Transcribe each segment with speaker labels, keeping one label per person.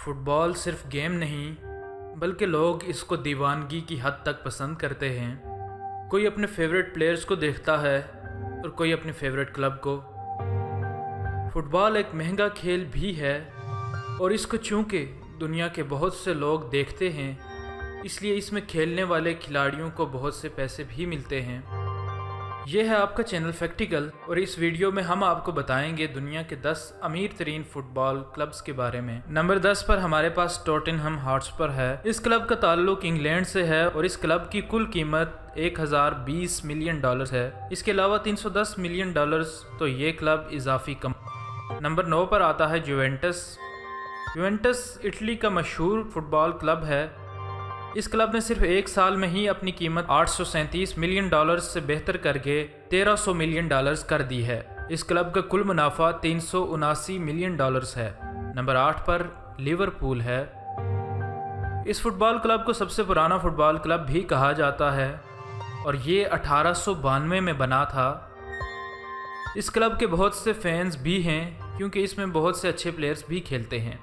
Speaker 1: Fit بال صرف game نہیں بلکہ لوگ اس کو دیوانگی کی حد تک پسند کرتے ہیں۔ کوئی اپنے فیوریٹ پلیئرز کو دیکھتا ہے اور کوئی اپنے فیوریٹ کلب کو۔ فٹ بال ایک مہنگا کھیل بھی ہے اور اس کو چونکہ دنیا کے بہت سے لوگ دیکھتے ہیں اس لیے اس میں کھیلنے والے کھلاڑیوں کو بہت سے پیسے بھی ملتے ہیں۔ یہ ہے آپ کا چینل فیکٹیکل اور اس ویڈیو میں ہم آپ کو بتائیں گے دنیا کے 10 امیر ترین فٹ بال کلبز کے بارے میں۔ نمبر 10 پر ہمارے پاس ٹوٹنہم ہاٹسپر ہے۔ اس کلب کا تعلق انگلینڈ سے ہے اور اس کلب کی کل قیمت $1020 ملین ہے۔ اس کے علاوہ $310 ملین تو یہ کلب اضافی کم۔ نمبر 9 پر آتا ہے یوونٹس۔ یوونٹس اٹلی کا مشہور فٹ بال کلب ہے۔ اس کلب نے صرف ایک سال میں ہی اپنی قیمت $837 ملین سے بہتر کر کے $1300 ملین کر دی ہے۔ اس کلب کا کل منافع $379 ملین ہے۔ نمبر 8 پر لیورپول ہے۔ اس فٹ بال کلب کو سب سے پرانا فٹ بال کلب بھی کہا جاتا ہے اور یہ 1892 میں بنا تھا۔ اس کلب کے بہت سے فینز بھی ہیں کیونکہ اس میں بہت سے اچھے پلیئرز بھی کھیلتے ہیں۔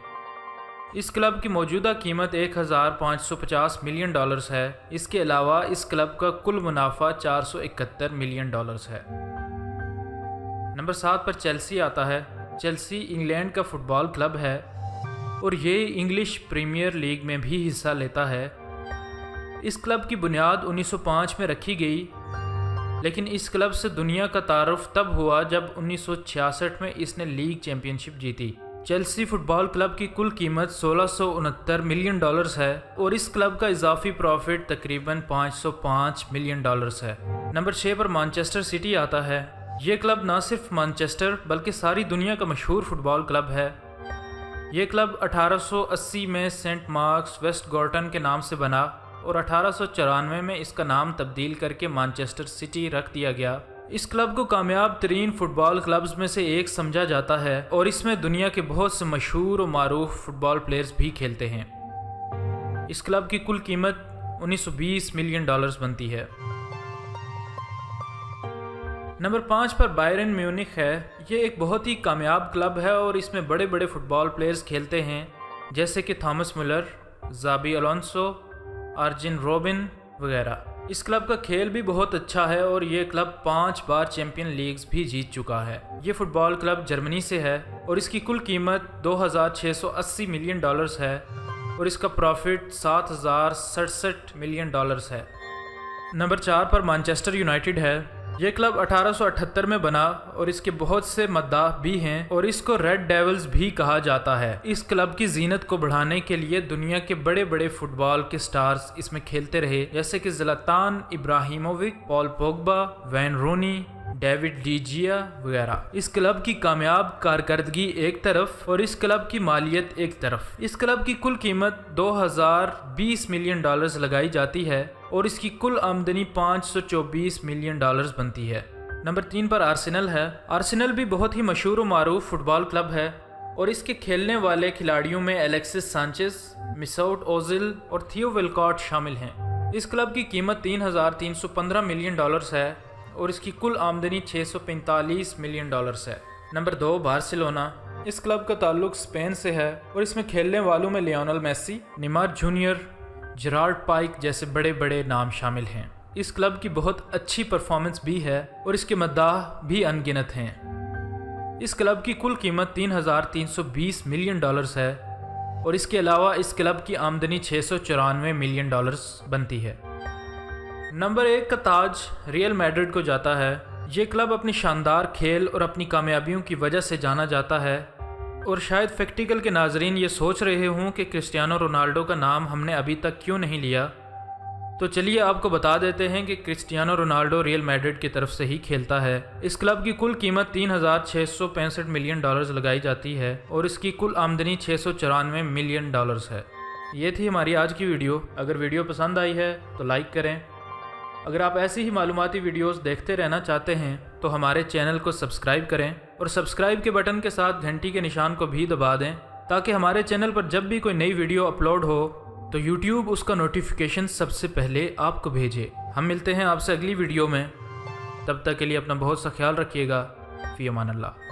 Speaker 1: اس کلب کی موجودہ قیمت $1550 ملین ہے۔ اس کے علاوہ اس کلب کا کل منافع $471 ملین ہے۔ نمبر 7 پر چیلسی آتا ہے۔ چیلسی انگلینڈ کا فٹ بال کلب ہے اور یہ انگلش پریمیئر لیگ میں بھی حصہ لیتا ہے۔ اس کلب کی بنیاد 1905 میں رکھی گئی لیکن اس کلب سے دنیا کا تعارف تب ہوا جب 1966 میں اس نے لیگ چیمپئن شپ جیتی۔ چیلسی فٹ بال کلب کی کل قیمت $1669 ملین ہے اور اس کلب کا اضافی پروفٹ تقریباً $505 ملین ہے۔ نمبر 6 پر مانچسٹر سٹی آتا ہے۔ یہ کلب نہ صرف مانچسٹر بلکہ ساری دنیا کا مشہور فٹ بال کلب ہے۔ یہ کلب 1880 میں سینٹ مارکس ویسٹ گورٹن کے نام سے بنا اور 1894 میں اس کا نام تبدیل کر کے مانچسٹر سٹی رکھ دیا گیا۔ اس کلب کو کامیاب ترین فٹ بال کلبز میں سے ایک سمجھا جاتا ہے اور اس میں دنیا کے بہت سے مشہور و معروف فٹ بال پلیئرز بھی کھیلتے ہیں۔ اس کلب کی کل قیمت $1920 ملین بنتی ہے۔ نمبر 5 پر بائرن میونخ ہے۔ یہ ایک بہت ہی کامیاب کلب ہے اور اس میں بڑے بڑے فٹ بال پلیئرز کھیلتے ہیں جیسے کہ Thomas Muller, Xabi Alonso, Arjen Robben وغیرہ۔ اس کلب کا کھیل بھی بہت اچھا ہے اور یہ کلب 5 بار چیمپئن لیگز بھی جیت چکا ہے۔ یہ فٹ بال کلب جرمنی سے ہے اور اس کی کل قیمت $2680 ملین ہے اور اس کا پروفٹ $7067 ملین ہے۔ نمبر 4 پر مانچسٹر یونائٹڈ ہے۔ یہ کلب 1878 میں بنا اور اس کے بہت سے مداح بھی ہیں اور اس کو ریڈ ڈیولز بھی کہا جاتا ہے۔ اس کلب کی زینت کو بڑھانے کے لیے دنیا کے بڑے بڑے فٹ بال کے سٹارز اس میں کھیلتے رہے جیسے کہ Zlatan Ibrahimovic, Paul Pogba, Wayne Rooney, David De Gea وغیرہ۔ اس کلب کی کامیاب کارکردگی ایک طرف اور اس کلب کی مالیت ایک طرف۔ اس کلب کی کل قیمت $2020 ملین لگائی جاتی ہے اور اس کی کل آمدنی $524 ملین بنتی ہے۔ نمبر 3 پر آرسنل ہے۔ آرسنل بھی بہت ہی مشہور و معروف فٹ بال کلب ہے اور اس کے کھیلنے والے کھلاڑیوں میں الیکسس سانچیز، میسوٹ اوزل اور تھیو ویلکاٹ شامل ہیں۔ اس کلب کی قیمت $3315 ملین ہے اور اس کی کل آمدنی $645 ملین ہے۔ Number 2 Barcelona. اس کلب کا تعلق اسپین سے ہے اور اس میں کھیلنے والوں میں Lionel Messi, Neymar Junior, Gerard Pique جیسے بڑے بڑے نام شامل ہیں۔ اس کلب کی بہت اچھی پرفارمنس بھی ہے اور اس کے مداح بھی ان گنت ہیں۔ اس کلب کی کل قیمت $3320 ملین ہے اور اس کے علاوہ اس کلب کی آمدنی $694 ملین بنتی ہے۔ نمبر 1 کا تاج ریئل میڈرڈ کو جاتا ہے۔ یہ کلب اپنی شاندار کھیل اور اپنی کامیابیوں کی وجہ سے جانا جاتا ہے اور شاید فیکٹیکل کے ناظرین یہ سوچ رہے ہوں کہ کرسٹیانو رونالڈو کا نام ہم نے ابھی تک کیوں نہیں لیا، تو چلیے آپ کو بتا دیتے ہیں کہ کرسٹیانو رونالڈو ریئل میڈرڈ کی طرف سے ہی کھیلتا ہے۔ اس کلب کی کل قیمت $3665 ملین لگائی جاتی ہے اور اس کی کل آمدنی $694 ملین ہے۔ یہ تھی ہماری آج کی ویڈیو۔ اگر ویڈیو پسند آئی ہے تو لائک کریں۔ اگر آپ ایسی ہی معلوماتی ویڈیوز دیکھتے رہنا چاہتے ہیں تو ہمارے چینل کو سبسکرائب کریں اور سبسکرائب کے بٹن کے ساتھ گھنٹی کے نشان کو بھی دبا دیں تاکہ ہمارے چینل پر جب بھی کوئی نئی ویڈیو اپلوڈ ہو تو یوٹیوب اس کا نوٹیفیکیشن سب سے پہلے آپ کو بھیجے۔ ہم ملتے ہیں آپ سے اگلی ویڈیو میں، تب تک کے لیے اپنا بہت سا خیال رکھیے گا۔ فی امان اللہ۔